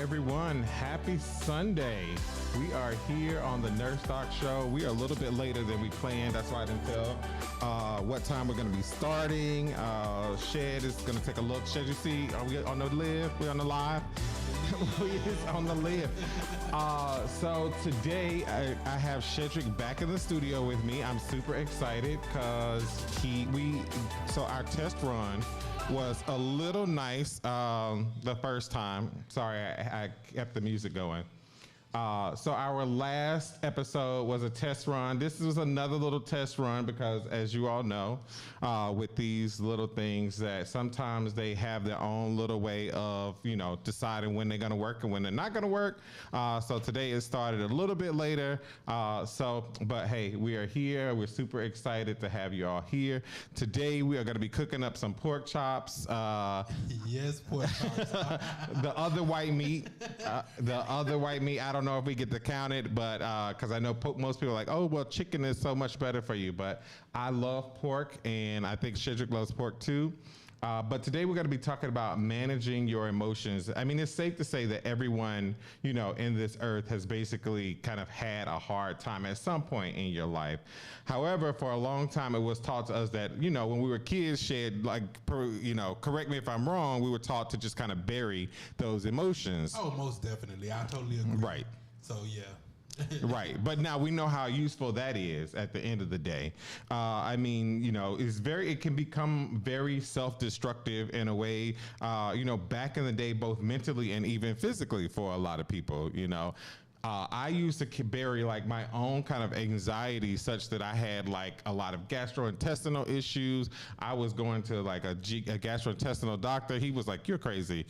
everyone. Happy Sunday. We are here on the Nurse Doc Show. We are a little bit later than we planned. That's why I didn't tell what time we're going to be starting. Shed is going to take a look. Shed, you see, are we on the live? We on the live? We is on the live. So today I have Sheddrick back in the studio with me. I'm super excited because so our test run was a little nice the first time. Sorry, I kept the music going. So our last episode was a test run. This was another little test run because, as you all know, with these little things that sometimes they have their own little way of, deciding when they're going to work and when they're not going to work. So today it started a little bit later. But hey, we are here. We're super excited to have you all here. Today we are going to be cooking up some pork chops. Yes, pork chops. The other white meat. I don't know if we get to count it, but because I know most people are like, oh, well, chicken is so much better for you. But I love pork, and I think Sheddrick loves pork too. But today we're going to be talking about managing your emotions. I mean, it's safe to say that everyone, in this earth has basically kind of had a hard time at some point in your life. However, for a long time, it was taught to us that, when we were kids, correct me if I'm wrong, we were taught to just kind of bury those emotions. Oh, most definitely. I totally agree. Right. So, yeah. Right. But now we know how useful that is at the end of the day. It can become very self-destructive in a way, back in the day, both mentally and even physically for a lot of people, I used to bury my own kind of anxiety such that I had a lot of gastrointestinal issues. I was going to a gastrointestinal doctor. He was like, "You're crazy."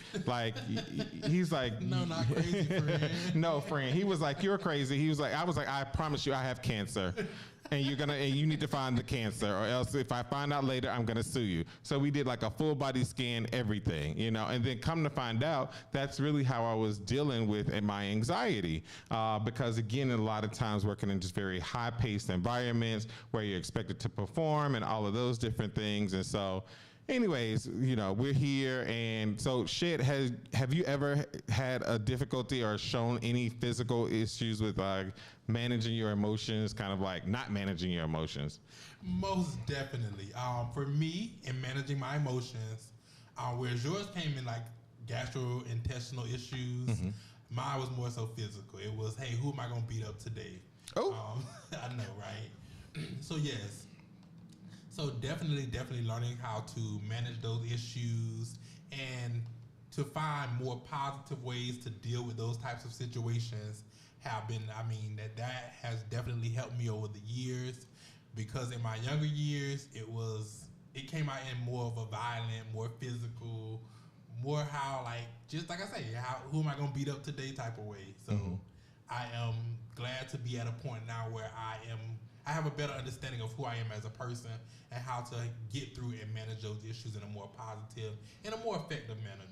He's like, "No, not crazy, friend." No, friend. He was like, "You're crazy." He was like, "I was like, I promise you, I have cancer." And you need to find the cancer, or else if I find out later, I'm gonna sue you. So we did a full body scan, everything, and then come to find out, that's really how I was dealing with my anxiety. Because again, a lot of times working in just very high paced environments where you're expected to perform and all of those different things. And so anyways, we're here. And so Shed, have you ever had a difficulty or shown any physical issues with managing your emotions, kind of not managing your emotions? Most definitely. For me, in managing my emotions, whereas yours came in gastrointestinal issues, mm-hmm. Mine was more so physical. It was, hey, who am I going to beat up today? Oh. I know, right? So, yes. So definitely learning how to manage those issues and to find more positive ways to deal with those types of situations have been, that has definitely helped me over the years, because in my younger years, it came out in more of a violent, more physical, more how just like I say, who am I going to beat up today type of way. So mm-hmm. I am glad to be at a point now where I have a better understanding of who I am as a person and how to get through and manage those issues in a more positive, in a more effective manner.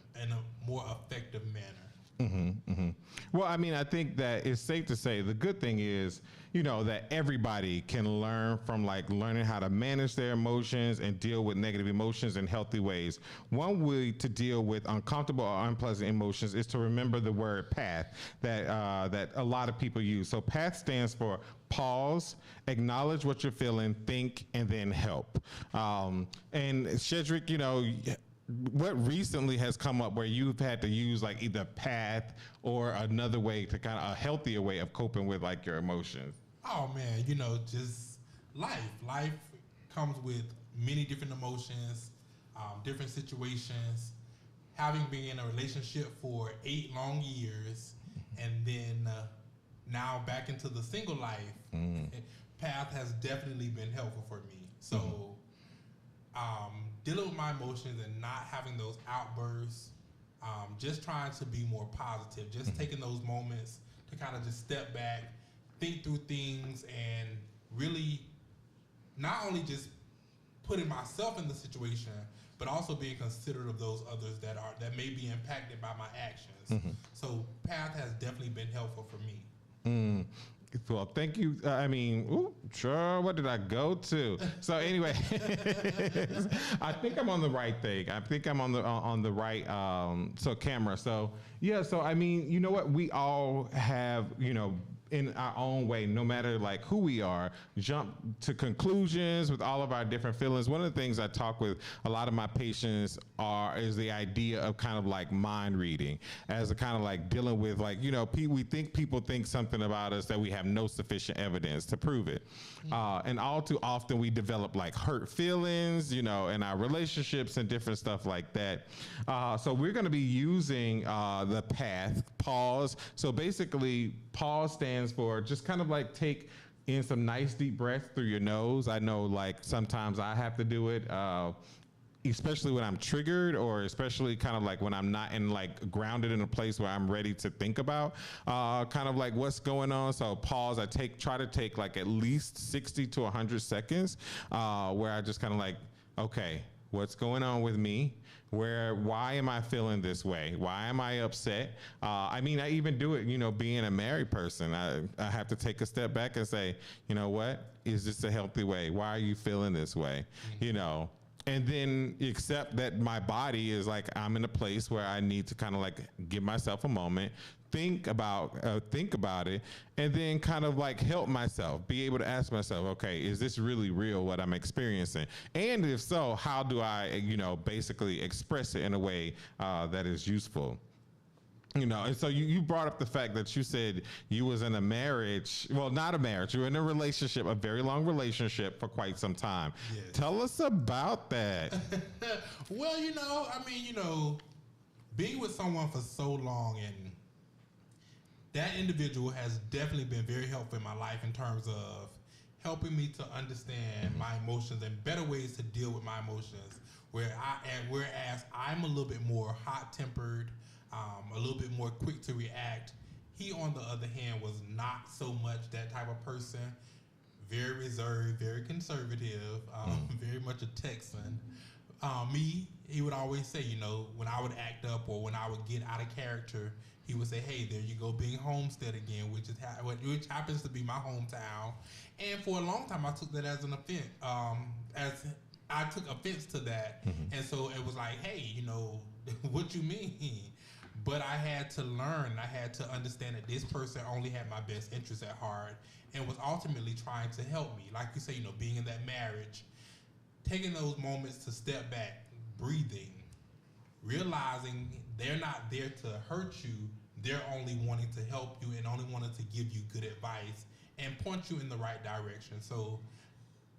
Mm-hmm, mm-hmm. Well, I think that it's safe to say the good thing is, that everybody can learn from learning how to manage their emotions and deal with negative emotions in healthy ways. One way to deal with uncomfortable or unpleasant emotions is to remember the word PATH that a lot of people use. So PATH stands for pause, acknowledge what you're feeling, think, and then help. And Sheddrick, what recently has come up where you've had to use either PATH or another way to kind of a healthier way of coping with your emotions? Oh man, just life. Life comes with many different emotions, different situations. Having been in a relationship for 8 long years, and then now back into the single life, PATH has definitely been helpful for me. So dealing with my emotions and not having those outbursts, just trying to be more positive, just taking those moments to kind of just step back, think through things, and really not only just putting myself in the situation, but also being considerate of those others that may be impacted by my actions. Mm-hmm. So PATH has definitely been helpful for me. Well, thank you. Sure. What did I go to? So anyway, I think I'm on the right thing. I think I'm on the right camera. So yeah. So I mean, you know what? We all have, in our own way, no matter like who we are, jump to conclusions with all of our different feelings. One of the things I talk with a lot of my patients is the idea of kind of like mind reading, as a kind of like dealing with like, we think people think something about us that we have no sufficient evidence to prove it. And all too often we develop like hurt feelings, in our relationships and different stuff like that. So we're going to be using the path pause. So basically pause stands for just kind of like take in some nice deep breaths through your nose. I know like sometimes I have to do it, especially when I'm triggered, or especially kind of like when I'm not in like grounded in a place where I'm ready to think about kind of like what's going on. So pause, try to take like at least 60 to 100 seconds where I just kind of like, okay, what's going on with me? Why am I feeling this way? Why am I upset? I even do it, being a married person, I have to take a step back and say, you know what, is this a healthy way? Why are you feeling this way? And then accept that my body is like, I'm in a place where I need to kind of like give myself a moment, think about it, and then kind of like help myself, be able to ask myself, okay, is this really real what I'm experiencing? And if so, how do I, basically express it in a way that is useful? And so you brought up the fact that you said you was in a marriage, well, not a marriage, you were in a relationship, a very long relationship for quite some time. Yes. Tell us about that. Well, being with someone for so long, and that individual has definitely been very helpful in my life in terms of helping me to understand my emotions and better ways to deal with my emotions. Whereas I'm a little bit more hot-tempered, a little bit more quick to react. He, on the other hand, was not so much that type of person. Very reserved, very conservative, very much a Texan. He would always say, when I would act up or when I would get out of character, he would say, hey, there you go, being Homestead again, which happens to be my hometown. And for a long time, I took that as an offense. I took offense to that. And so it was like, hey, what you mean? But I had to learn, I had to understand that this person only had my best interest at heart and was ultimately trying to help me. Like you say, being in that marriage, taking those moments to step back, breathing, realizing they're not there to hurt you, they're only wanting to help you and only wanting to give you good advice and point you in the right direction. So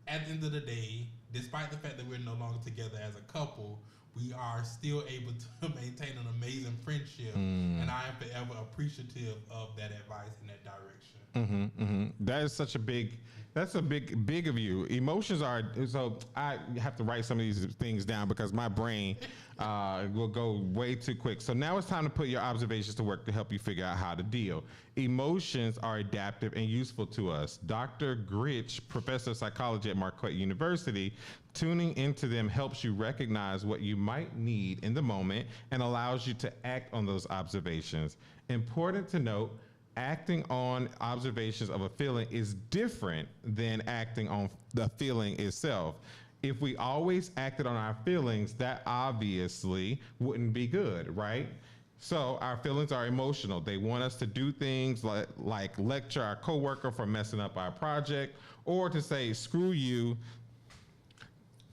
at the end of the day, despite the fact that we're no longer together as a couple, we are still able to maintain an amazing friendship, and I am forever appreciative of that advice in that direction. That is such a big, that's a big of you. Emotions are, so I have to write some of these things down because my brain will go way too quick. So now it's time to put your observations to work to help you figure out how to deal. Emotions are adaptive and useful to us. Dr. Gritch, professor of psychology at Marquette University, tuning into them helps you recognize what you might need in the moment and allows you to act on those observations. Important to note, acting on observations of a feeling is different than acting on the feeling itself. If we always acted on our feelings, that obviously wouldn't be good, right? So our feelings are emotional. They want us to do things like lecture our coworker for messing up our project, or to say, screw you.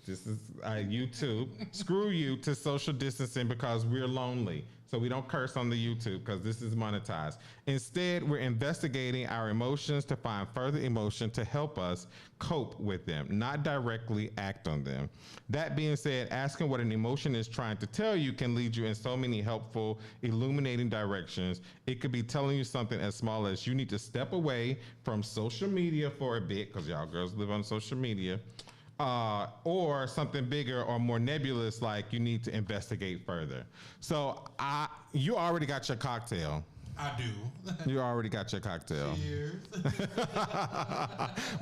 This is YouTube. Screw you to social distancing because we're lonely. So we don't curse on the YouTube because this is monetized. Instead, we're investigating our emotions to find further emotion to help us cope with them, not directly act on them. That being said, asking what an emotion is trying to tell you can lead you in so many helpful, illuminating directions. It could be telling you something as small as you need to step away from social media for a bit, because y'all girls live on social media, or something bigger or more nebulous, like you need to investigate further. So you already got your cocktail. I do. You already got your cocktail. Cheers.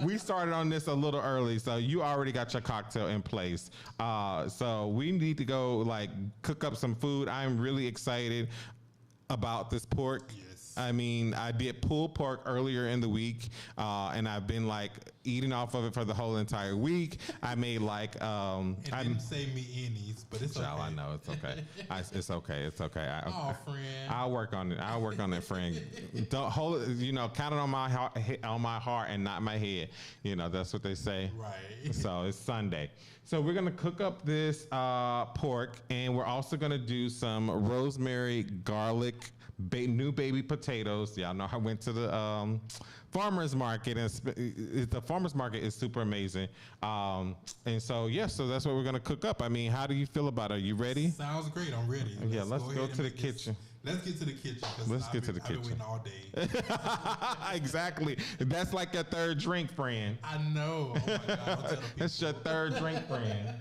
We started on this a little early, so you already got your cocktail in place. So we need to go cook up some food. I'm really excited about this pork. Yes. I mean, I did pulled pork earlier in the week, and I've been like eating off of it for the whole entire week. I made like It didn't save me any's, but it's okay. I know it's okay. It's okay. It's okay. Oh, friend. I'll work on it. I'll work on it, friend. Don't hold it. You know, count it on my heart and not my head. You know, that's what they say. Right. So it's Sunday. So we're gonna cook up this pork, and we're also gonna do some rosemary, garlic, new baby potatoes. Y'all know I went to the farmers market, and the farmers market is super amazing. And so so that's what we're gonna cook up. I mean, how do you feel about it? Are you ready? Sounds great. I'm ready. Let's go to the kitchen. Let's get to the kitchen. Let's get to the kitchen. I've been waiting all day. Exactly. That's like your third drink, friend. I know. Oh my God. That's your third drink, friend.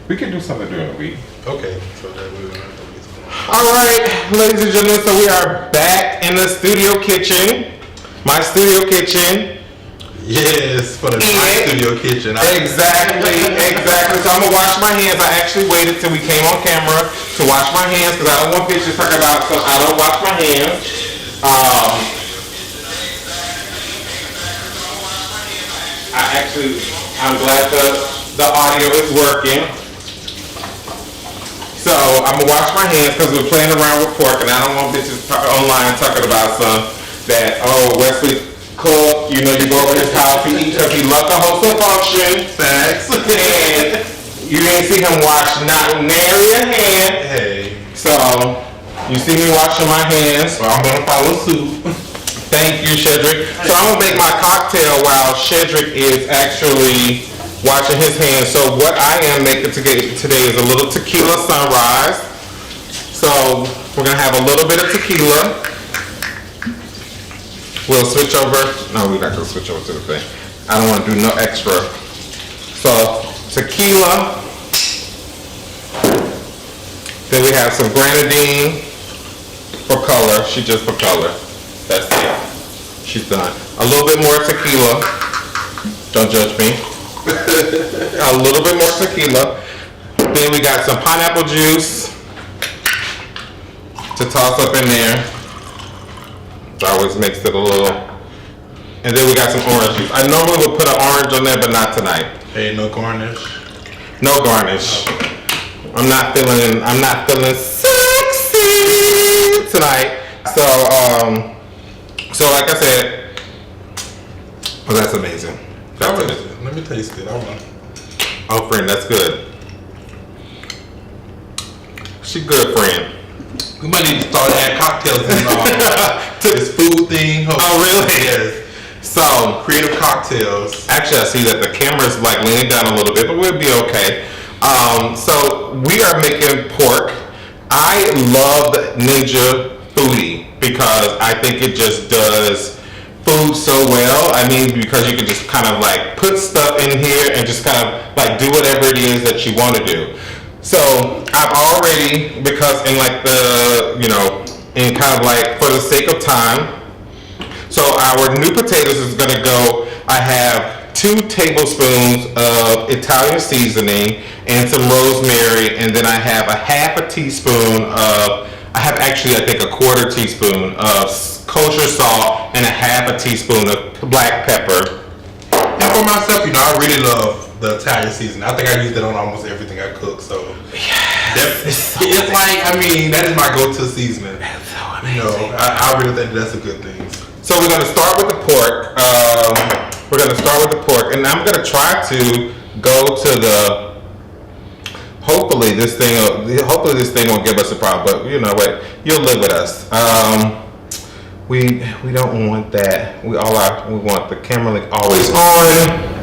We can do something during the week. Okay. So that we're gonna have to get some. All right, ladies and gentlemen, so we are back in the studio kitchen. My studio kitchen. Yes, for the nice studio kitchen. Exactly. So I'm gonna wash my hands. I actually waited till we came on camera to wash my hands because I don't want bitches talking about, so I don't wash my hands. I'm glad the audio is working. So I'm gonna wash my hands because we're playing around with pork, and I don't want bitches online talking about that. Oh, Wesley cook, you go over his house, he eats because he loves the host of function. Facts. And you didn't see him wash not nary a hand. Hey. So you see me washing my hands. Well, I'm gonna follow suit. Thank you, Sheddrick. So I'm gonna make my cocktail while Sheddrick is actually washing his hands. So what I am making today is a little tequila sunrise. So we're gonna have a little bit of tequila. We'll switch over. No, we're not gonna switch over to the thing. I don't want to do no extra. So tequila. Then we have some grenadine for color. She just for color. That's it. She's done. A little bit more tequila. Don't judge me. A little bit more tequila. Then we got some pineapple juice to toss up in there. I always mix it a little. And then we got some orange juice. I normally would put an orange on there, but not tonight. Hey, no garnish. No garnish. I'm not feeling sexy tonight. So like I said, well, that's amazing. That's amazing. Let me taste it. I want. Oh, friend, that's good. She good, friend. We might need to start adding cocktails in to this food thing. Oh, really? Yes. So, creative cocktails. Actually, I see that the camera's like leaning down a little bit, but we'll be okay. So we are making pork. I love Ninja Foodie because I think it just does food so well. I mean, because you can just kind of like put stuff in here and just kind of like do whatever it is that you want to do. So I've already, because in like in kind of like for the sake of time, so our new potatoes is gonna go, I have 2 tablespoons of Italian seasoning and some rosemary, and then I have a half a teaspoon of, I think a quarter teaspoon of kosher salt and a half a teaspoon of black pepper. And for myself, I really love the Italian seasoning. I think I use that on almost everything I cook, so. Yes. It's like, that is my go-to seasoning. That's so amazing. I really think that's a good thing. So we're gonna start with the pork. And I'm gonna try to go to the, hopefully this thing won't give us a problem, but you know what, you'll live with us. We don't want that. We want the camera link always on.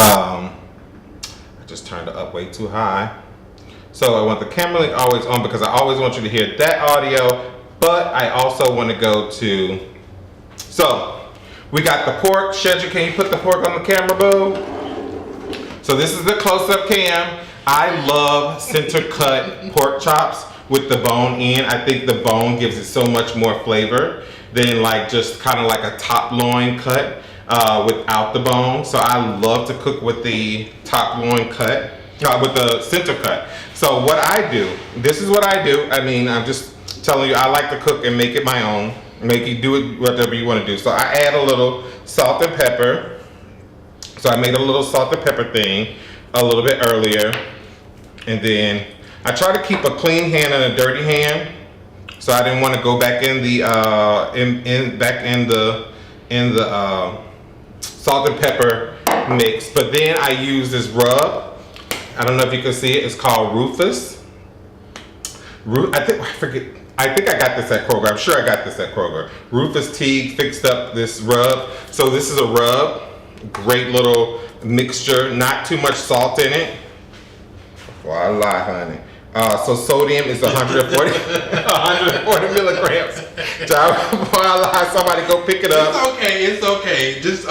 I just turned it up way too high. So I want the camera link always on because I always want you to hear that audio, but I also want to go to, so we got the pork. Sheddrick, can you put the pork on the camera, boo? So this is the close-up cam. I love center cut pork chops with the bone in. I think the bone gives it so much more flavor than like just kind of like a top loin cut without the bone. So I love to cook with the top loin cut, with the center cut. So what I do, this is what I do. I'm just telling you, I like to cook and make it my own. Make you do it whatever you want to do. So I add a little salt and pepper. So I made a little salt and pepper thing a little bit earlier. And then I try to keep a clean hand and a dirty hand. So I didn't want to go back in the salt and pepper mix. But then I use this rub. I don't know if you can see it. It's called Rufus. I think I got this at Kroger. I'm sure I got this at Kroger. Rufus Teague fixed up this rub. So this is a rub. Great little mixture. Not too much salt in it. Voila, honey. So sodium is 140 milligrams. Voila, somebody go pick it up. It's okay. Just,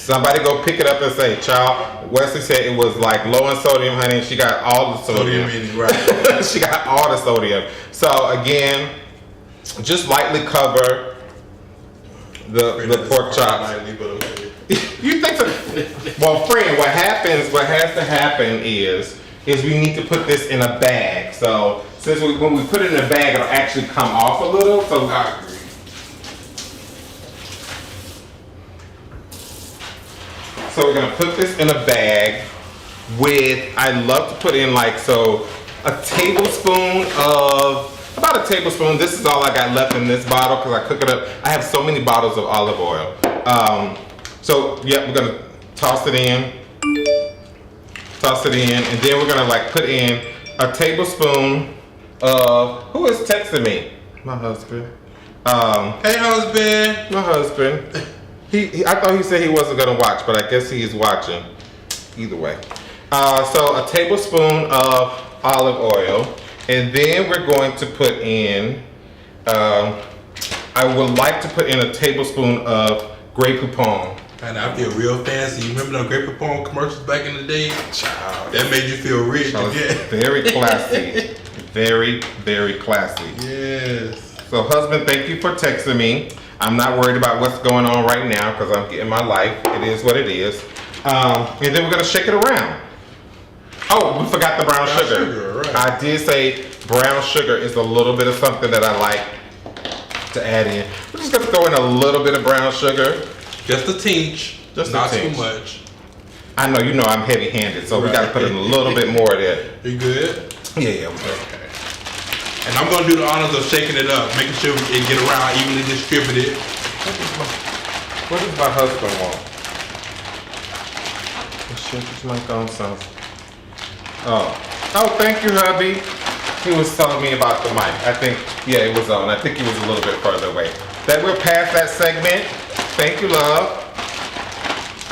Somebody go pick it up and say, child, Wesley said it was like low in sodium, honey, and she got all the sodium. In it, right. She got all the sodium. So again, just lightly cover the pork chops. Lightly, but okay. You think so? Well, friend, what has to happen is we need to put this in a bag. So since when we put it in a bag, it'll actually come off a little. So I agree. So we're gonna put this in a bag with, I love to put in like, so a tablespoon of, about a tablespoon. This is all I got left in this bottle because I cook it up. I have so many bottles of olive oil. So yeah, we're gonna toss it in, and then we're gonna like put in a tablespoon of, who is texting me? My husband. Hey, husband. My husband. I thought he said he wasn't gonna watch, but I guess he is watching. Either way. So a tablespoon of olive oil, and then we're going to put in, I would like to put in a tablespoon of Grey Poupon. And I feel real fancy. You remember those Grey Poupon commercials back in the day? Child, that made you feel rich. Very classy. Very, very classy. Yes. So husband, thank you for texting me. I'm not worried about what's going on right now because I'm getting my life. It is what it is. And then we're gonna shake it around. Oh, we forgot the brown sugar. Right. I did say brown sugar is a little bit of something that I like to add in. We're just gonna throw in a little bit of brown sugar. Just a tinge. Just not a tinge. too much. I know, you know I'm heavy-handed, so we gotta put in a little bit more of that. You good? Yeah, we're good. Okay. And I'm gonna do the honors of shaking it up, making sure it get around evenly distributed. What does my husband want? Shut this mic on, son. Oh, thank you, hubby. He was telling me about the mic. I think, yeah, it was on. I think he was a little bit further away. That we're past that segment. Thank you, love.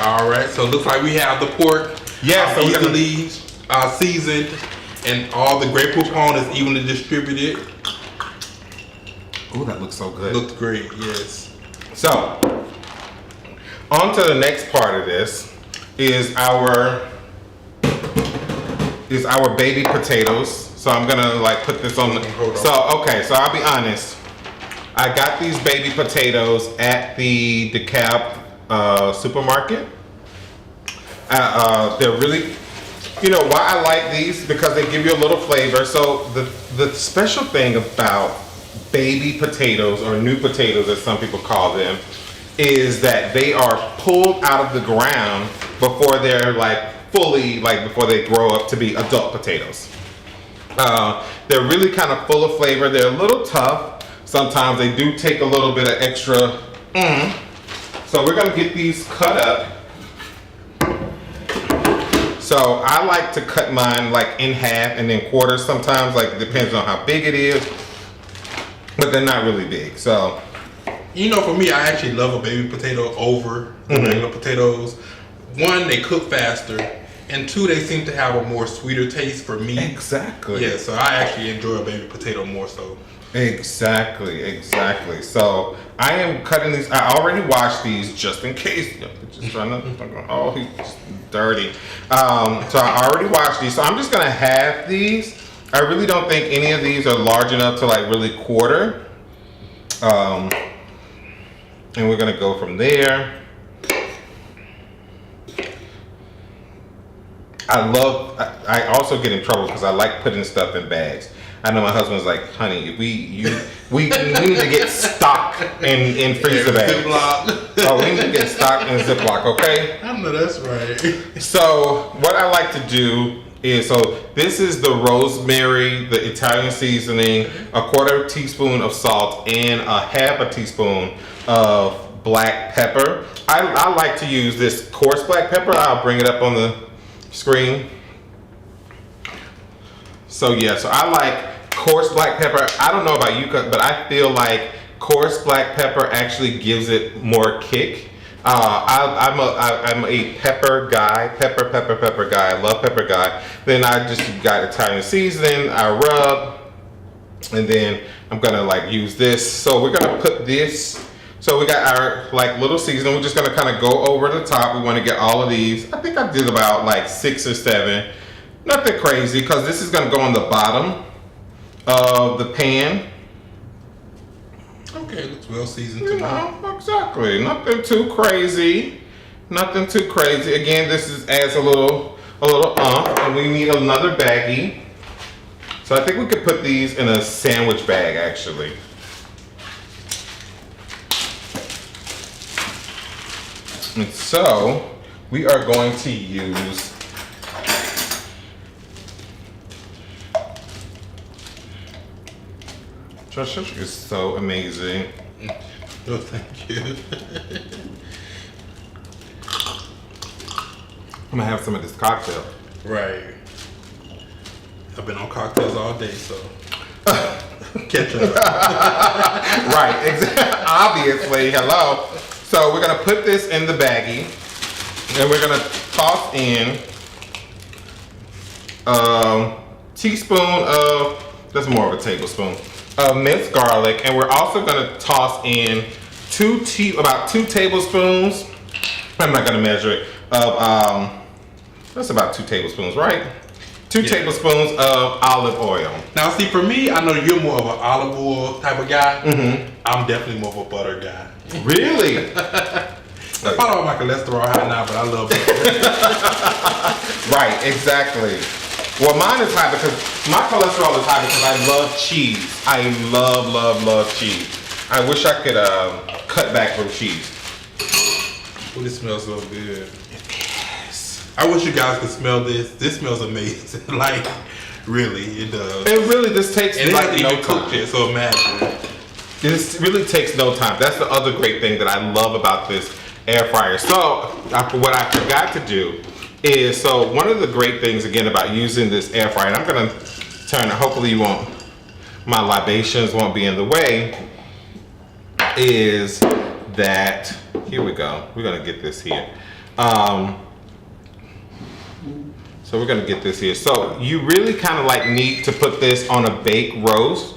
All right, so it looks like we have the pork so easily seasoned, and all the Grey Poupon is evenly distributed. Ooh, that looks so good. Looks great, yes. So, on to the next part of this is our baby potatoes. So I'm gonna like put this on the, so I'll be honest. I got these baby potatoes at the DeKalb supermarket. They're really, you know why I like these? Because they give you a little flavor. So the special thing about baby potatoes, or new potatoes as some people call them, is that they are pulled out of the ground before they're like fully, like before they grow up to be adult potatoes. They're really kind of full of flavor. They're a little tough. Sometimes they do take a little bit of extra. So we're gonna get these cut up. So I like to cut mine like in half and then quarters sometimes, like it depends on how big it is, but they're not really big. So, you know, for me, I actually love a baby potato over the regular potatoes. One, they cook faster, and two, they seem to have a more sweeter taste for me. Exactly. Yeah, so I actually enjoy a baby potato more so. Exactly. So I am cutting these. I already washed these just in case. Just trying to. Oh, he's dirty. So I already washed these. So I'm just gonna have these. I really don't think any of these are large enough to like really quarter. And we're gonna go from there. I also get in trouble because I like putting stuff in bags. I know my husband's like, honey, we need to get stock in freezer bags. Ziploc. Oh, we need to get stock in Ziploc, okay? I know that's right. So what I like to do is, so this is the rosemary, the Italian seasoning, a 1/4 teaspoon of salt, and a 1/2 teaspoon of black pepper. I like to use this coarse black pepper. I'll bring it up on the screen. So yeah, so I like coarse black pepper. I don't know about you, but I feel like coarse black pepper actually gives it more kick. I'm a pepper guy, pepper guy. I love pepper guy. Then I just got Italian seasoning. I rub, and then I'm gonna like use this. So we're gonna put this So we got our like little seasoning. We're just gonna kind of go over the top. We want to get all of these. I think I did about like 6 or 7. Nothing crazy because this is gonna go on the bottom of the pan. Okay, looks well seasoned to You me. know, exactly. Nothing too crazy. Nothing too crazy. Again, this is adds a little and we need another baggie. So I think we could put these in a sandwich bag actually. And so we are going to use Sheddrick is so amazing. Oh, thank you. I'm gonna have some of this cocktail. Right. I've been on cocktails all day, so catch up. Right, exactly. Obviously, hello. So we're gonna put this in the baggie, and we're gonna toss in teaspoon of, that's more of a tablespoon, of minced garlic, and we're also gonna toss in about 2 tablespoons. I'm not gonna measure it. Of that's about 2 tablespoons, right? 2 tablespoons of olive oil. Now, see, for me, I know you're more of an olive oil type of guy. Mm-hmm. I'm definitely more of a butter guy. Really? I follow my cholesterol high now, but I love butter. Right, exactly. Well, mine is high because my cholesterol is high because I love cheese. I love cheese. I wish I could cut back from cheese. Oh, this smells so good. I wish you guys could smell this. This smells amazing. Like, really, it does. It really just takes And it like hasn't no even cooked time. yet, so imagine. This really takes no time. That's the other great thing that I love about this air fryer. So what I forgot to do is, so one of the great things again about using this air fryer, and I'm gonna turn it, hopefully you won't, my libations won't be in the way, is that, here we go, we're gonna get this here. So we're gonna get this here. So you really kind of like need to put this on a bake roast.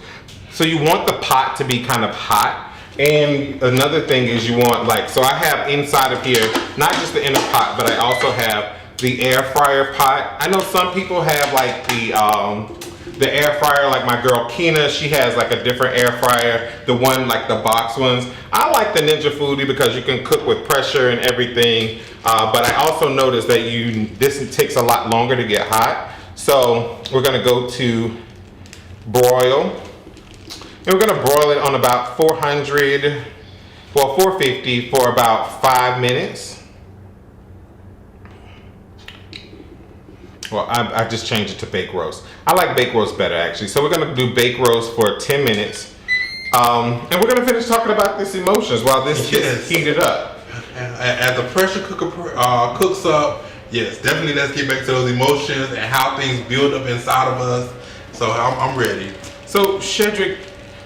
So you want the pot to be kind of hot. And another thing is you want like, so I have inside of here, not just the inner pot, but I also have the air fryer pot. I know some people have like the air fryer, like my girl Kina, she has like a different air fryer, the one like the box ones. I like the Ninja Foodie because you can cook with pressure and everything. But I also noticed that this takes a lot longer to get hot. So we're gonna go to broil. And we're gonna broil it on about 450 for about 5 minutes. Well, I just changed it to bake roast. I like bake roast better actually. So we're gonna do bake roast for 10 minutes. And we're gonna finish talking about this emotions while this gets heated up. As the pressure cooker cooks up, yes, definitely let's get back to those emotions and how things build up inside of us. So I'm ready. So Sheddrick,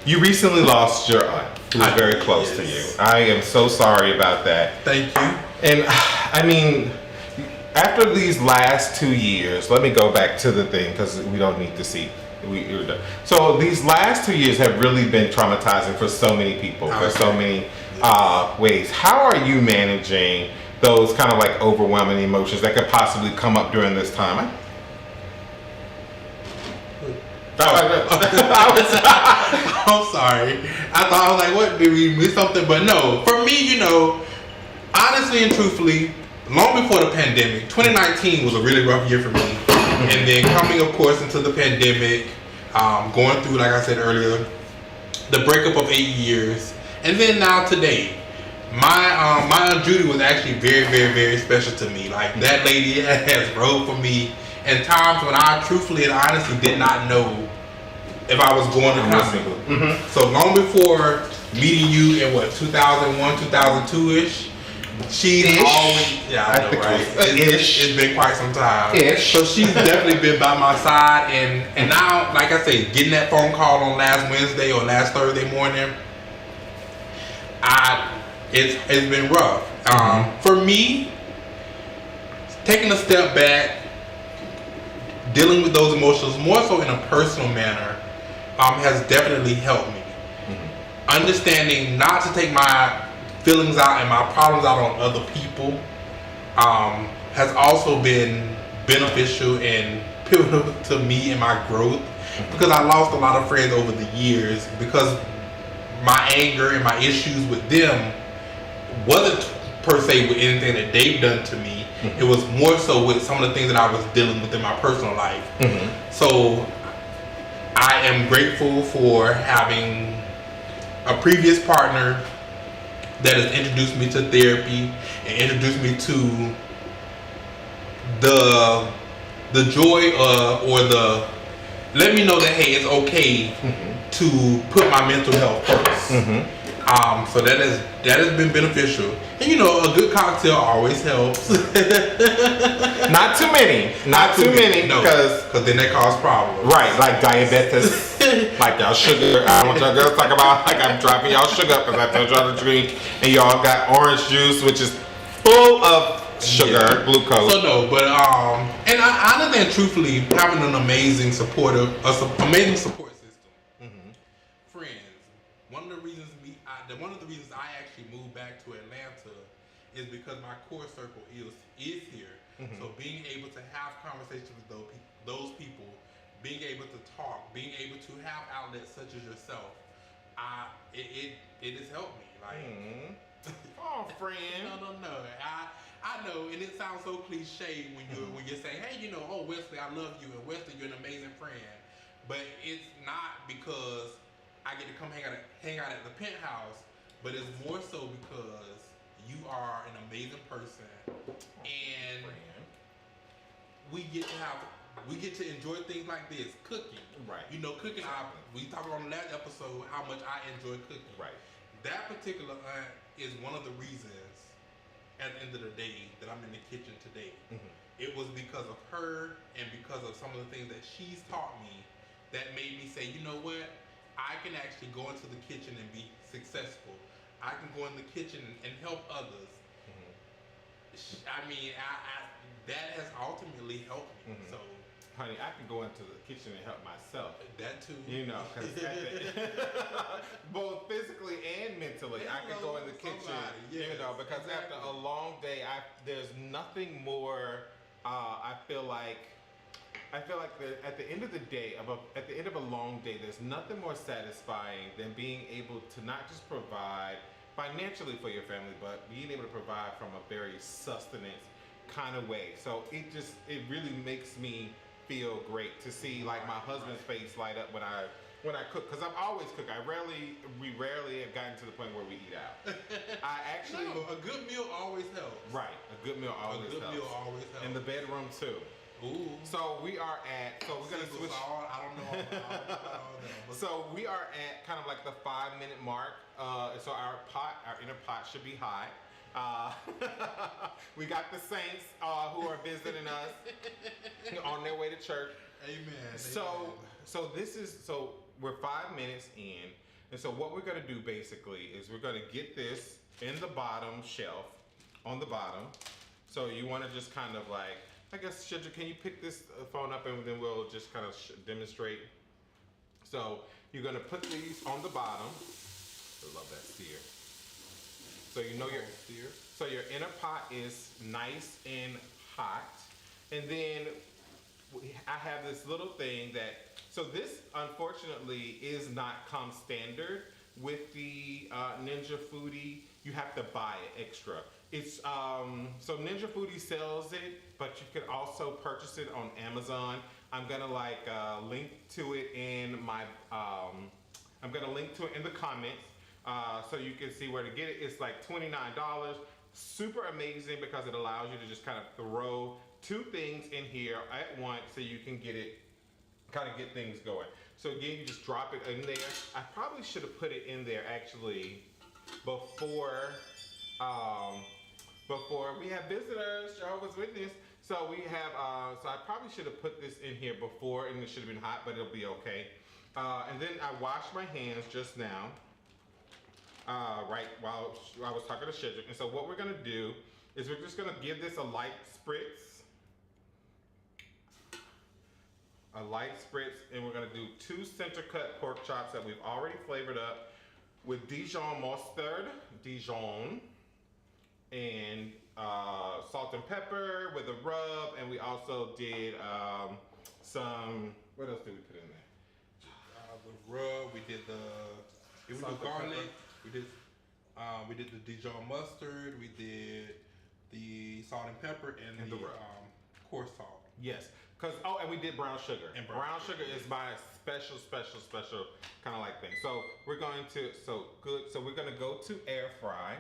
you recently lost your aunt, who was very close to you. I am so sorry about that. Thank you. And I mean, after these last 2 years, let me go back to the thing because we don't need to see. We're done. So these last 2 years have really been traumatizing for so many people, for so many ways. How are you managing those kind of like overwhelming emotions that could possibly come up during this time? I'm sorry. I thought I was like, what, did we miss something? But no, for me, you know, honestly and truthfully, long before the pandemic, 2019 was a really rough year for me. And then coming, of course, into the pandemic, going through, like I said earlier, the breakup of 8 years, and then now today. My Aunt Judy was actually very, very, very special to me. Like, that lady has rode for me in times when I truthfully and honestly did not know if I was going to come. So long before meeting you in 2001, 2002-ish, she's always, yeah, I know, right? It's been quite some time. So she's definitely been by my side, and now, like I say, getting that phone call on last Wednesday or last Thursday morning, it's been rough. For me, taking a step back, dealing with those emotions more so in a personal manner, has definitely helped me. Understanding not to take my feelings out and my problems out on other people has also been beneficial and pivotal to me and my growth, because I lost a lot of friends over the years because my anger and my issues with them wasn't per se with anything that they've done to me. It was more so with some of the things that I was dealing with in my personal life. So I am grateful for having a previous partner that has introduced me to therapy and introduced me to the joy or the let me know that hey, it's okay to put my mental health first. So that has been beneficial. And you know, a good cocktail always helps. Not too many. Not too many. No, because then that causes problems. Right, like diabetes. Like y'all sugar. I don't want y'all girls talk about like I'm dropping y'all sugar because I told y'all to drink. And y'all got orange juice, which is full of sugar, glucose. So no, but and I understand truthfully having an amazing support system. Friends. One of the reasons I actually moved back to Atlanta is because my core circle is here. So being able to have conversations with those people, being able to talk, being able to have outlets such as yourself, it has helped me. Like, oh, friend. No. I know, and it sounds so cliche when you're saying, hey, you know, oh Wesley, I love you, and Wesley, you're an amazing friend. But it's not because I get to come hang out at the penthouse, but it's more so because you are an amazing person, and we get to enjoy things like this, cooking. Right. You know, cooking. We talked about on that episode how much I enjoy cooking. Right. That particular aunt is one of the reasons, at the end of the day, that I'm in the kitchen today. It was because of her and because of some of the things that she's taught me that made me say, you know what? I can actually go into the kitchen and be successful. I can go in the kitchen and help others. I mean, that has ultimately helped me. So, honey, I can go into the kitchen and help myself. That too. You know, because both physically and mentally, I can go in the kitchen. Yes, you know, because after a long day, there's nothing more. I feel like at the end of the day, at the end of a long day, there's nothing more satisfying than being able to not just provide financially for your family, but being able to provide from a very sustenance kind of way. So it really makes me feel great to see like my husband's face light up when I cook, because I've always cooked. We rarely have gotten to the point where we eat out. A good meal always helps. Right, a good meal always helps. In the bedroom too. Ooh. So we're gonna switch. I don't know. So we are at kind of like the 5-minute mark. So our inner pot should be hot. We got the saints who are visiting us on their way to church. Amen. So we're 5 minutes in, and so what we're gonna do basically is we're gonna get this in the bottom shelf, on the bottom. So you want to just kind of like, I guess, Sheddrick, can you pick this phone up and then we'll just kind of demonstrate. So you're gonna put these on the bottom. I love that sear. So you know your inner pot is nice and hot, and then I have this little thing so this unfortunately is not come standard with the Ninja Foodie. You have to buy it extra. It's so Ninja Foodie sells it, but you can also purchase it on Amazon. I'm gonna link to it in my I'm gonna link to it in the comments. So you can see where to get it. It's like $29. Super amazing because it allows you to just kind of throw 2 things in here at once so you can get things going. So again, you just drop it in there. I probably should have put it in there actually before we have visitors, Jehovah's Witness. So we have, so I probably should have put this in here before, and it should have been hot, but it'll be okay. And then I washed my hands just now. Right while I was talking to Sheddrick. And so what we're gonna do is we're just gonna give this a light spritz. And we're gonna do 2 center cut pork chops that we've already flavored up with Dijon mustard, Dijon, and salt and pepper with a rub, and we also did some. What else did we put in there? The rub. We did the garlic. We did the Dijon mustard. We did the salt and pepper and the coarse salt. Yes, and we did brown sugar. And brown sugar is my special kind of like thing. So we're going to So we're gonna go to air fry.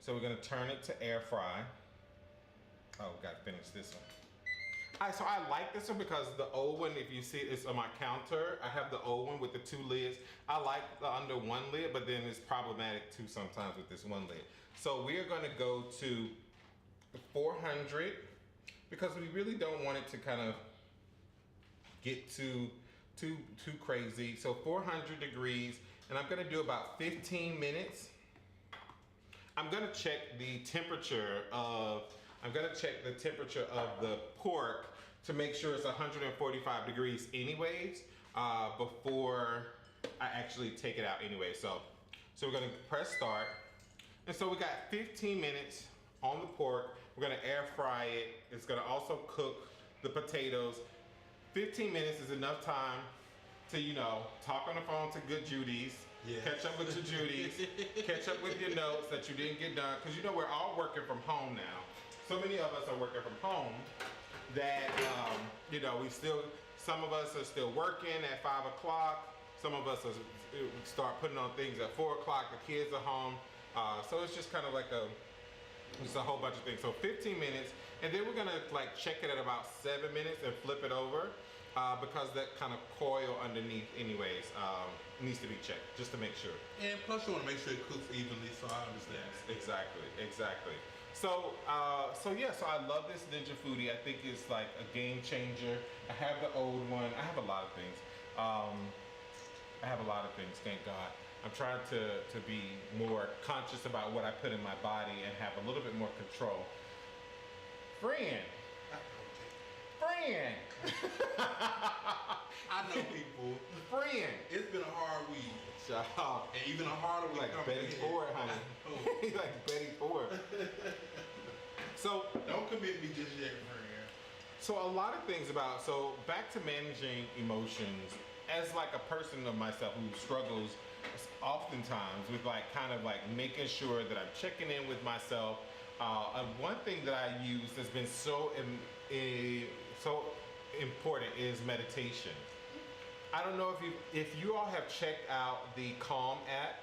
So we're gonna turn it to air fry. Oh, we gotta finish this one. So I like this one because the old one, if you see it, it's on my counter. I have the old one with the 2 lids. I like the under 1 lid, but then it's problematic too sometimes with this 1 lid. So we are gonna go to 400 because we really don't want it to kind of get too crazy. So 400 degrees, and I'm gonna do about 15 minutes. I'm gonna check the temperature of the pork to make sure it's 145 degrees anyways, before I actually take it out anyway. So we're gonna press start. And so we got 15 minutes on the pork. We're gonna air fry it. It's gonna also cook the potatoes. 15 minutes is enough time to, talk on the phone to good Judy's. Yes. Catch up with your Judy's, catch up with your notes that you didn't get done. Because we're all working from home now. So many of us are working from home that, some of us are still working at 5 o'clock. Some of us start putting on things at 4 o'clock. The kids are home. So it's just kind of like just a whole bunch of things. So 15 minutes, and then we're gonna check it at about 7 minutes and flip it over. Because that kind of coil underneath anyways needs to be checked just to make sure. And plus you want to make sure it cooks evenly, so I understand. Yes, exactly. So I love this Ninja Foodie. I think it's like a game changer. I have the old one. I have a lot of things. Thank God. I'm trying to be more conscious about what I put in my body and have a little bit more control. Friend. I know people. Friend. It's been a hard week. Child. And even a harder week. Like Betty Ford, honey. He's like Betty Ford. So don't commit me just yet, friend. So a lot of things back to managing emotions as like a person of myself who struggles oftentimes with making sure that I'm checking in with myself. One thing that I use that's been so important is meditation. I don't know if you all have checked out the Calm app.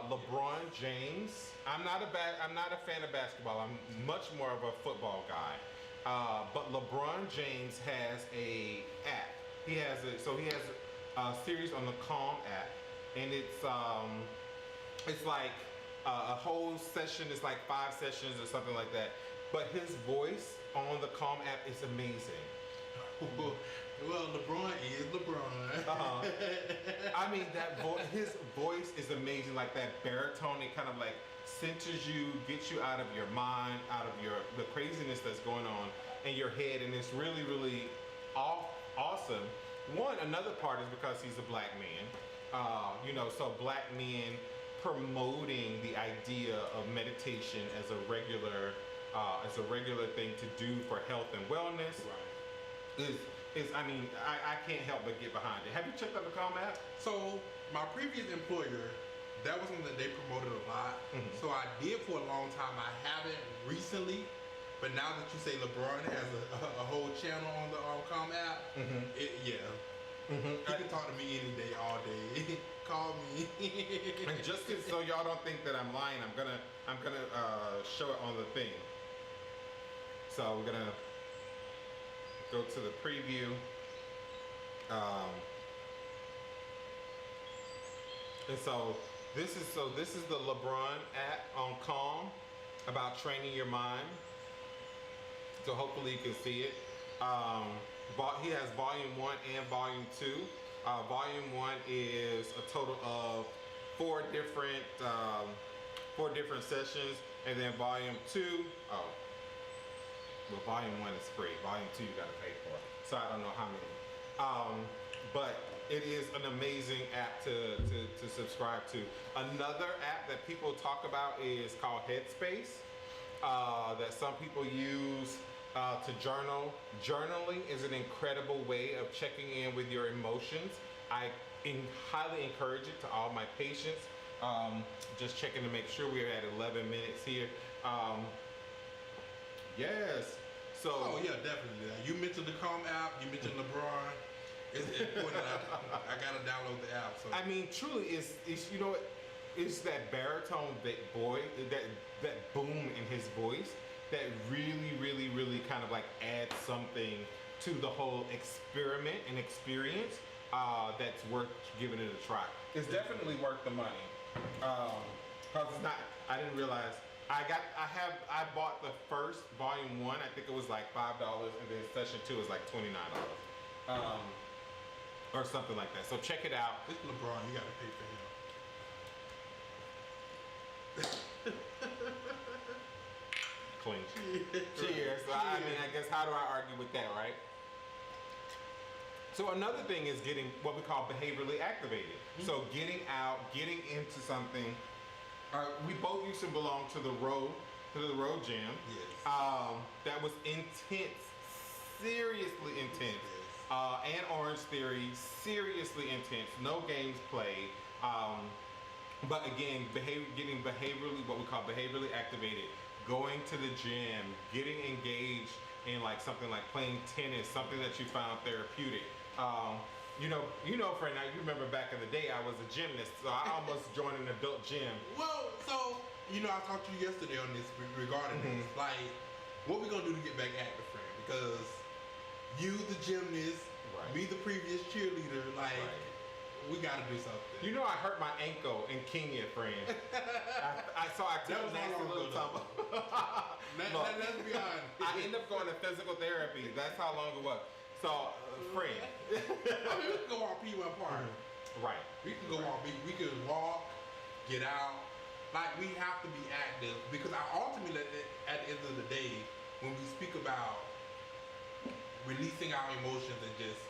LeBron James. I'm not a fan of basketball. I'm much more of a football guy. But LeBron James has a app. He has a series on the Calm app, and it's like a whole session is like 5 sessions or something like that. But his voice on the Calm app is amazing. Well, LeBron is LeBron. I mean, his voice is amazing. Like that baritone, it kind of centers you, gets you out of your mind, out of the craziness that's going on in your head, and it's really, really awesome. Another part is because he's a black man. So black men promoting the idea of meditation as a regular thing to do for health and wellness. Right. I can't help but get behind it. Have you checked out the Calm app? So my previous employer, that was something that they promoted a lot. Mm-hmm. So I did for a long time. I haven't recently, but now that you say LeBron has a whole channel on the Calm app, mm-hmm. Mm-hmm. You can talk to me any day, all day. Call me. And just so y'all don't think that I'm lying, I'm gonna show it on the thing. So we're gonna go to the preview. And so this is the LeBron app on Calm about training your mind. So hopefully you can see it. He has volume 1 and volume 2. Volume 1 is a total of 4 different sessions, and then volume 2. Volume 1 is free. Volume 2 you gotta pay for. So I don't know how many. but it is an amazing app to subscribe to. Another app that people talk about is called Headspace, that some people use to journal. Journaling is an incredible way of checking in with your emotions. I highly encourage it to all my patients. Just checking to make sure we're at 11 minutes here. Yes. So. Oh yeah, definitely. You mentioned the Calm app. You mentioned LeBron. It's important. I gotta download the app. So. I mean, truly, it's you know, it's that baritone that boom in his voice that really kind of like adds something to the whole experiment and experience that's worth giving it a try. It's definitely worth the money. Cause it's not. I didn't realize. I bought the first volume 1. I think it was like $5, and then session 2 is like $29. Or something like that. So check it out. It's LeBron. You gotta pay for him. Clean. Cheers. So, I mean, I guess how do I argue with that, right? So another thing is getting what we call behaviorally activated. Mm-hmm. So getting out, getting into something. We both used to belong to the road gym. Yes. That was intense, seriously intense. Yes. And Orange Theory, seriously intense. No games played. But again, getting behaviorally, what we call behaviorally activated. Going to the gym, getting engaged in like something like playing tennis, something that you found therapeutic. You know, friend, now you remember back in the day, I was a gymnast, so I almost joined an adult gym. Well, so, I talked to you yesterday on this regarding this. Like, what we gonna do to get back active, friend? Because you, the gymnast, right. Me, the previous cheerleader, like, right. We gotta do something. You know, I hurt my ankle in Kenya, friend. I saw a nasty little tumble. Let's be honest. I ended up going to physical therapy. That's how long it was. So, friend. We can go on P1 Park. Right. We can go on. We can walk, get out. Like, we have to be active because ultimately, at the end of the day, when we speak about releasing our emotions and just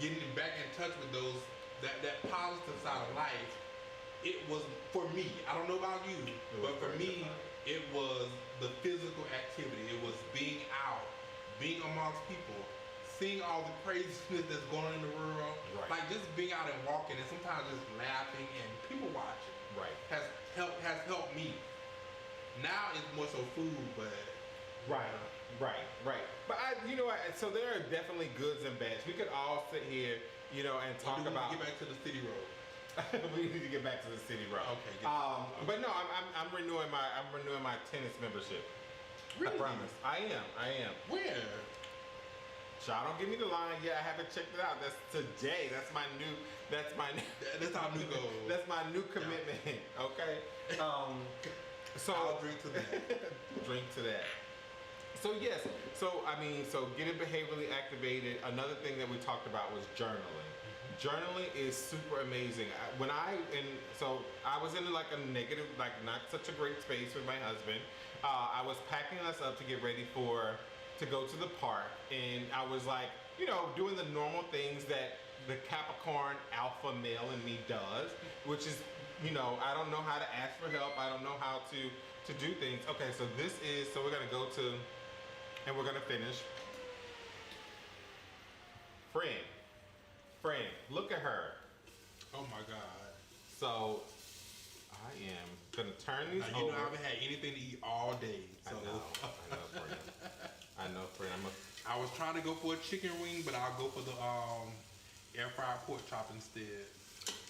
getting back in touch with that positive side of life, it was, for me, I don't know about you, but for me, it was the physical activity. It was being out, being amongst people, seeing all the craziness that's going on in the world, right. Like just being out and walking, and sometimes just laughing and people watching, right, has helped me. Now it's more so food, but right. But so there are definitely goods and bads. We could all sit here, and talk about. Get back to the city road. We need to get back to the city road. Okay. But no, I'm renewing my tennis membership. Really? I promise. I am. Where? Child, don't give me the line yet. I haven't checked it out. That's today. That's our new goal. That's my new commitment. Yeah. Okay. So I'll drink to that. Drink to that. So yes. So getting behaviorally activated. Another thing that we talked about was journaling. Journaling is super amazing. I was in like a negative, like not such a great space with my husband. I was packing us up to get ready to go to the park, and I was like, doing the normal things that the Capricorn alpha male in me does, which is, I don't know how to ask for help. I don't know how to do things. Okay, so we're gonna go to, and we're gonna finish. Friend, look at her. Oh my God. So, I am gonna turn these over. I haven't had anything to eat all day. So. I know, friend. I know, friend. I was trying to go for a chicken wing, but I'll go for the air fried pork chop instead.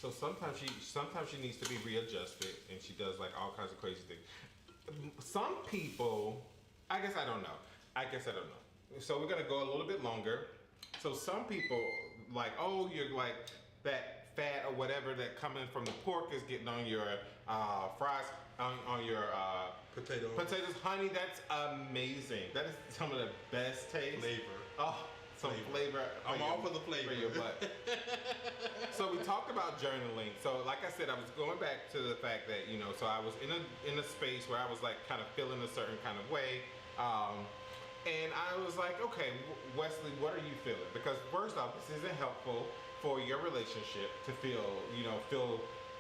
So sometimes she needs to be readjusted, and she does like all kinds of crazy things. Some people, I guess I don't know. So we're gonna go a little bit longer. So some people like, oh, you're like that fat or whatever that coming from the pork is getting on your fries, on your potatoes. Honey, that's amazing. That is some of the best taste. Flavor. Oh, some flavor. I'm all for the flavor. For your butt. So we talked about journaling. So like I said, I was going back to the fact that, so I was in a space where I was like kind of feeling a certain kind of way. And I was like, okay, Wesley, what are you feeling? Because first off, this isn't helpful for your relationship to feel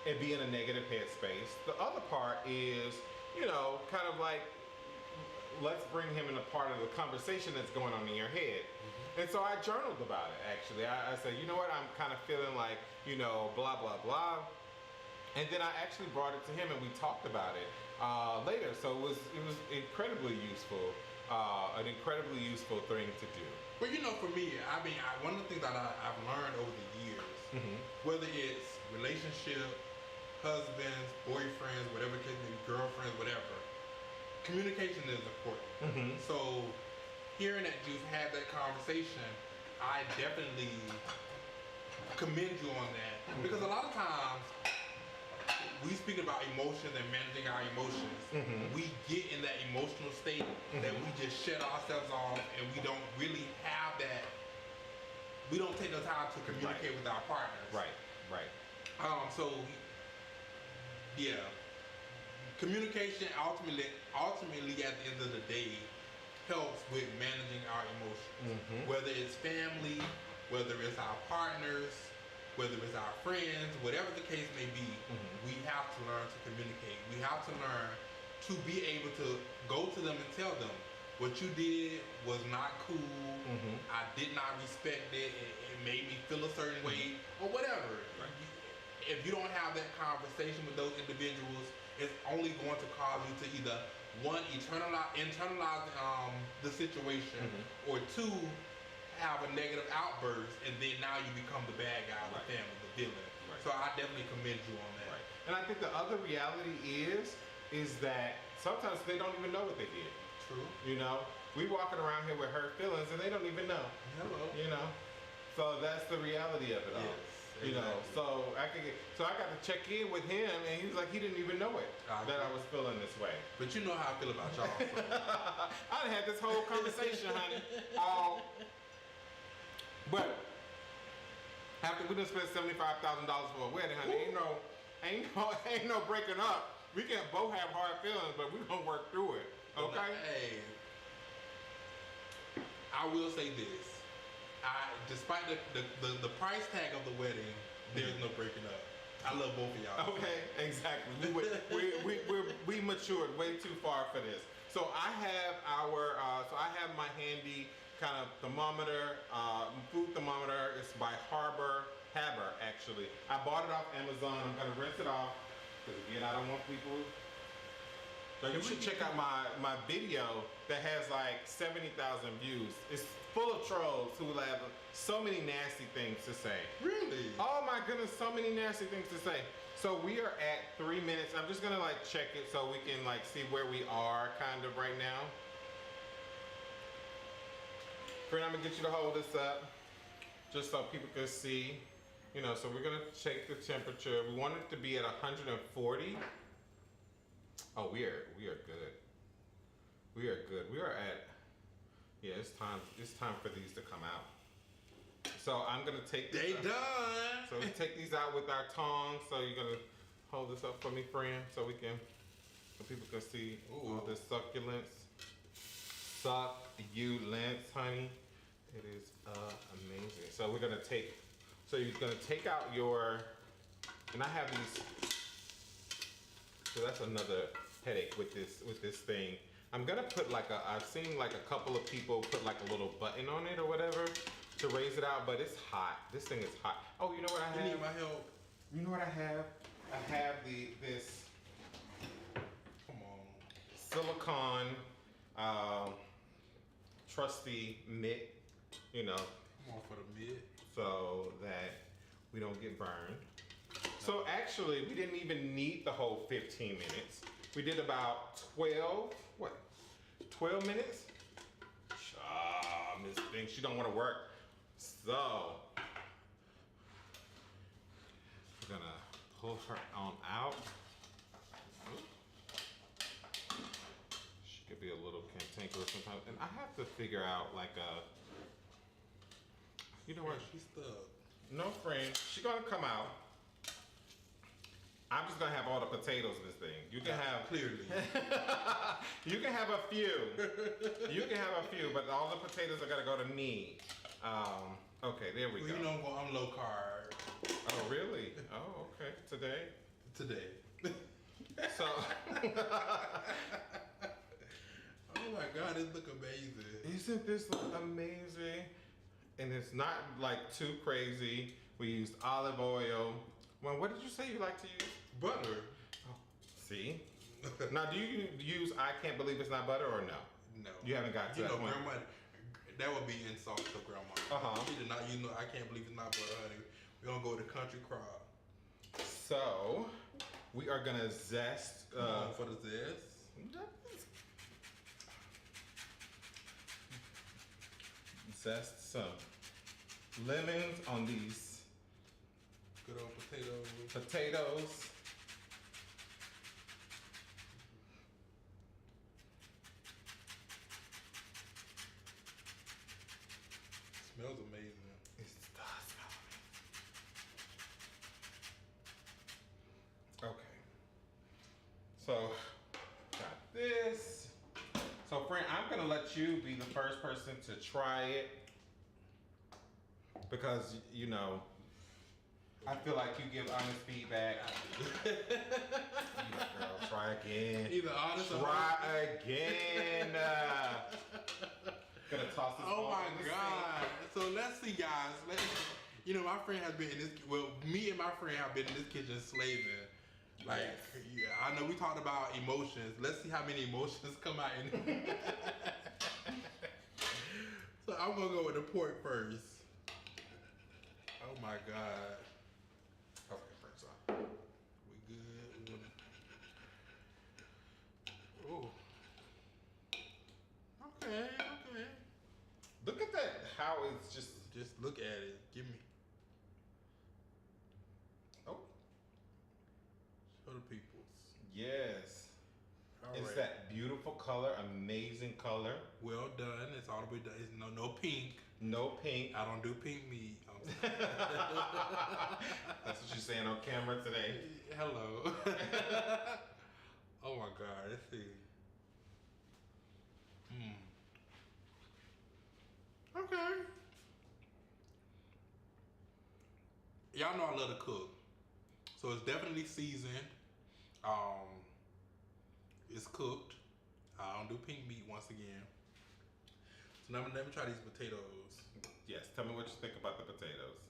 and be in a negative headspace. The other part is, kind of like, let's bring him in a part of the conversation that's going on in your head. And so I journaled about it, actually. I said, you know what, I'm kind of feeling like, blah, blah, blah. And then I actually brought it to him and we talked about it later. So it was incredibly useful, an incredibly useful thing to do. Well, for me, one of the things that I've learned over the years, whether it's relationship, husbands, boyfriends, whatever case may be, girlfriends, whatever, communication is important. So hearing that you've had that conversation, I definitely commend you on that. Because a lot of times, we speak about emotions and managing our emotions. We get in that emotional state that we just shut ourselves off and we don't really have that, we don't take the time to communicate with our partners. Right. So, yeah. Communication ultimately at the end of the day helps with managing our emotions. Whether it's family, whether it's our partners, whether it's our friends, whatever the case may be, we have to learn to communicate. We have to learn to be able to go to them and tell them, what you did was not cool, I did not respect it, it made me feel a certain way, or whatever. If you don't have that conversation with those individuals, it's only going to cause you to either, one, internalize the situation, or two, have a negative outburst, and then now you become the bad guy of the family, the villain. So I definitely commend you on that. And I think the other reality is that sometimes they don't even know what they did. True. We walking around here with hurt feelings, and they don't even know. Hello. So that's the reality of it all. Yes. Exactly. So I got to check in with him, and he was like, he didn't even know it that I was feeling this way. But you know how I feel about y'all. So. I done had this whole conversation, honey. But after we done spent $75,000 for a wedding, honey, ain't no breaking up. We can both have hard feelings, but we gonna work through it. Okay. Hey, I will say this. Despite the price tag of the wedding, there's no breaking up. I love both of y'all. Okay, exactly. We matured way too far for this. So I have my handy kind of thermometer, food thermometer. It's by Haber actually. I bought it off Amazon. I'm gonna rinse it off because again, I don't want people. So you should check out my video that has like 70,000 views. It's full of trolls who have so many nasty things to say. Really? Oh my goodness, so many nasty things to say. So we are at 3 minutes. I'm just gonna like check it so we can like see where we are kind of right now. Friend, I'm gonna get you to hold this up just so people can see. So we're gonna check the temperature. We want it to be at 140. Oh, we are good. We are good. We are at, it's time for these to come out. So I'm gonna take this out. Done. So we take these out with our tongs. So you're gonna hold this up for me, friend, so people can see all this succulence. Succulence, honey. It is amazing. So you're gonna take out and I have these. So that's another headache with this thing. I'm gonna put I've seen like a couple of people put like a little button on it or whatever to raise it out, but it's hot. This thing is hot. Oh, you know what I have? You need my help. You know what I have? I have this. Come on. Silicone, trusty mitt. Come on for the mitt. So that we don't get burned. So actually, we didn't even need the whole 15 minutes. We did about 12 minutes? Miss Thing, she don't want to work. So, we're gonna pull her on out. She could be a little cantankerous sometimes. And I have to figure out you know what? She's stuck. No, friend, she's gonna come out. I'm just gonna have all the potatoes in this thing. You can have clearly. You can have a few. You can have a few, but all the potatoes are gonna go to me. Okay, there we go. You know, I'm low carb. Oh, really? Oh, okay. Today. So. Oh my God, this look amazing. Isn't this look amazing? And it's not like too crazy. We used olive oil. Well, what did you say you like to use? Butter. Oh, see? Now, do you use I can't believe it's not butter or no? No. You haven't got to you that know, point. Grandma, that would be insult to Grandma. She did not, I can't believe it's not butter, honey. We're going to go with the country crop. So, we are going to zest. For the zest. Zest some lemons on these good old potatoes. Smells amazing. It does smell amazing. Okay. So, got this. So, friend, I'm gonna let you be the first person to try it because you know I feel like you give honest feedback. Girl, try again. Either honest or try again. Gonna toss this. Oh my God! So let's see, guys. You know, my friend has been in this. Well, me and my friend have been in this kitchen slaving. Like, yeah, I know we talked about emotions. Let's see how many emotions come out in. So I'm gonna go with the pork first. Oh my God. Okay, first off. We good. Oh. Okay. Look at that. How it's just look at it. Give me. Oh. Show the peoples. Yes. All it's right. that beautiful color, amazing color. Well done. It's all the way done. It's no pink. No pink. I don't do pink meat. That's what you're saying on camera today. Hello. Oh my God. Let's see. Okay. Y'all know I love to cook. So it's definitely seasoned. It's cooked. I don't do pink meat once again. So now let me try these potatoes. Yes, tell me what you think about the potatoes.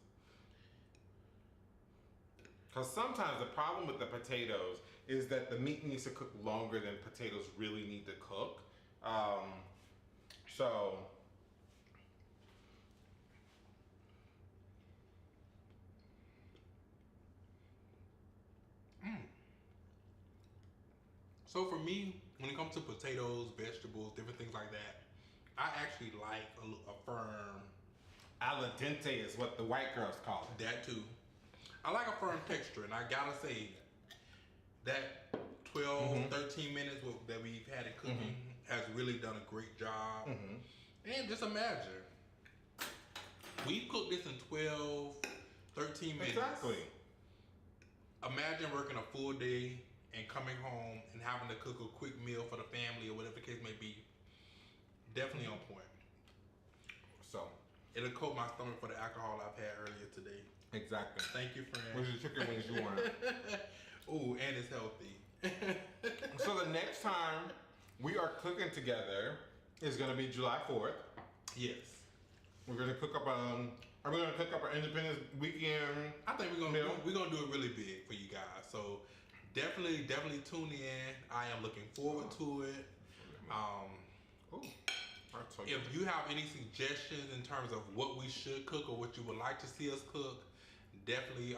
Because sometimes the problem with the potatoes is that the meat needs to cook longer than potatoes really need to cook. So for me, when it comes to potatoes, vegetables, different things like that, I actually like a firm. Al dente is what the white girls call it. That too. I like a firm texture, and I gotta say that 12, 13 minutes that we've had it cooking has really done a great job. And just imagine, we cooked this in 12, 13 minutes. Exactly. Imagine working a full day and coming home and having to cook a quick meal for the family or whatever the case may be. Definitely on point. So it'll coat my stomach for the alcohol I've had earlier today. Exactly. Thank you, friend. Which is chicken wings you want. Ooh, and it's healthy. So the next time we are cooking together is gonna be July 4th. Yes. We're gonna cook up are we gonna cook up our Independence Weekend? I think we're gonna do it really big for you guys. So definitely tune in. I am looking forward to it. If you have any suggestions in terms of what we should cook or what you would like to see us cook, definitely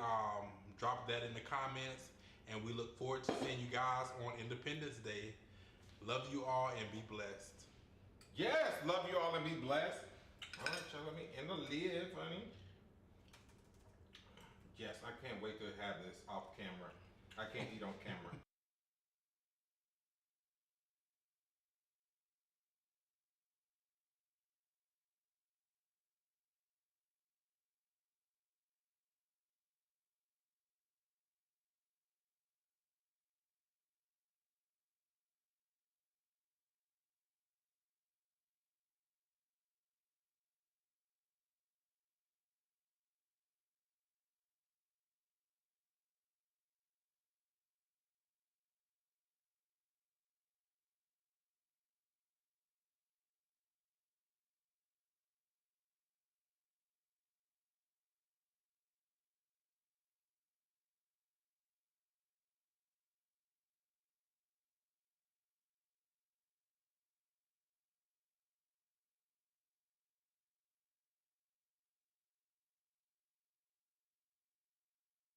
drop that in the comments. And we look forward to seeing you guys on Independence Day. Love you all and be blessed. Yes, love you all and be blessed. All right, y'all, let me end the live, honey. Yes, I can't wait to have this off camera. I can't eat on camera.